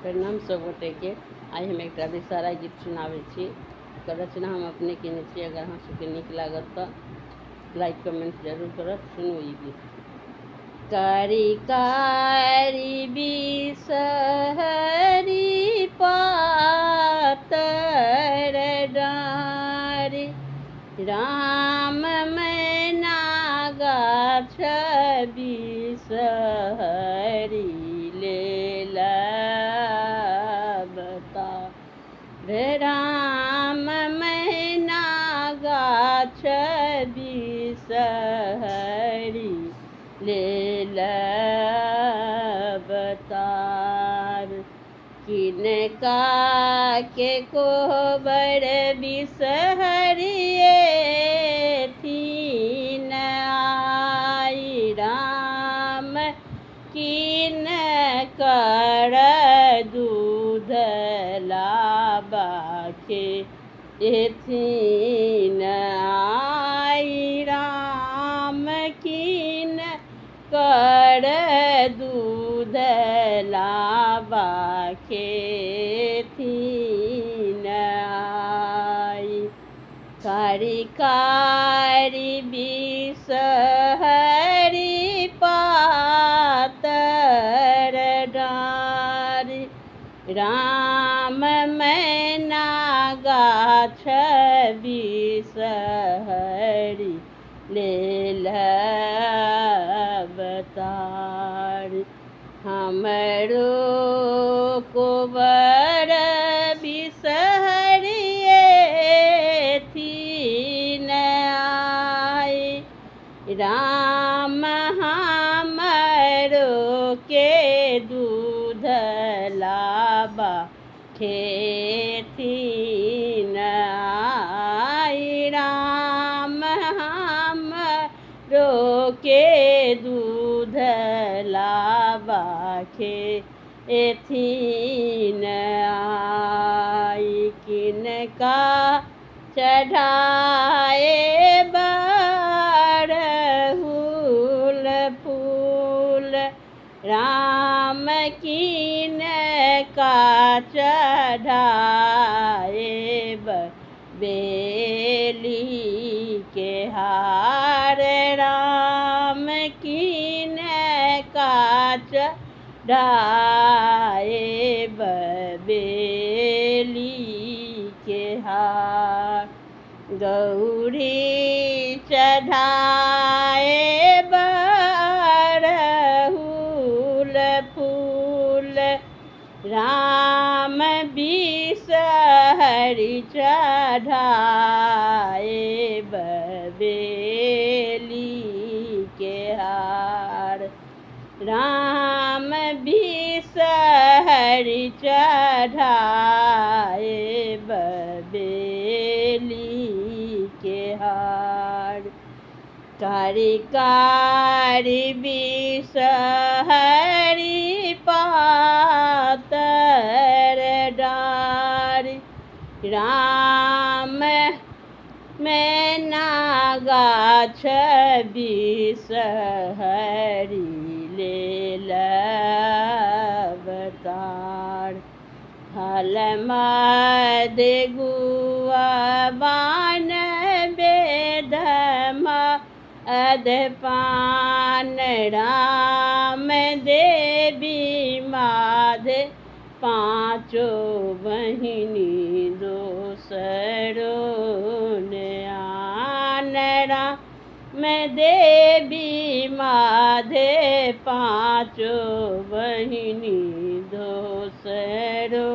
प्रणाम सब गोटे के। आई हम एक विषहारा गीत सुनावे छी। एकर रचना हम अपने केने छी। अगर अहाँ सबके नीक लागत तो लाइक कमेंट जरूर करब। सुनू ई गीत। कारी कारी बिषहरी पातर डारी, राम मैना गाछ बिषहरी लेला रे, राम मैना गाछ बिषहरी लेलबतार। किनका के कोहबर बिषहरिए थीन आई, राम किन कर दूध लाबाके एथिन आई, राम किन कर दूध लाबाके एथिन आई। कारी कारी बिषहरी पातर डारी, राम मैना गाछ बिषहरी लेलबतार। हमरो कोबर बिषहरिए थीन आई, राम हमरो के दूध लाबा खेथिन आई, राम हमरो के दूध लाबा खेथिन आई। किनका चढ़ाए बरहुल फूल, राम किनका चढ़ाए बेली के हार, राम किनका चढ़ाए बेली के हार। गौरी चढ़ाए बरहुल फूल, राम बिषहरी चढ़ाए बेली के हार, राम बिषहरी चढ़ाए बेली के हार। कारी कारी बिषहरी पातर डारी, राम मैना गाछ बिषहरी लेलबतार। हल मद गुआ बान बेदम अधपान, राम देवी माधे पाँचो बहिनी दोसरो आन, राम देवी माधे पाँचो बहिनी दोसरो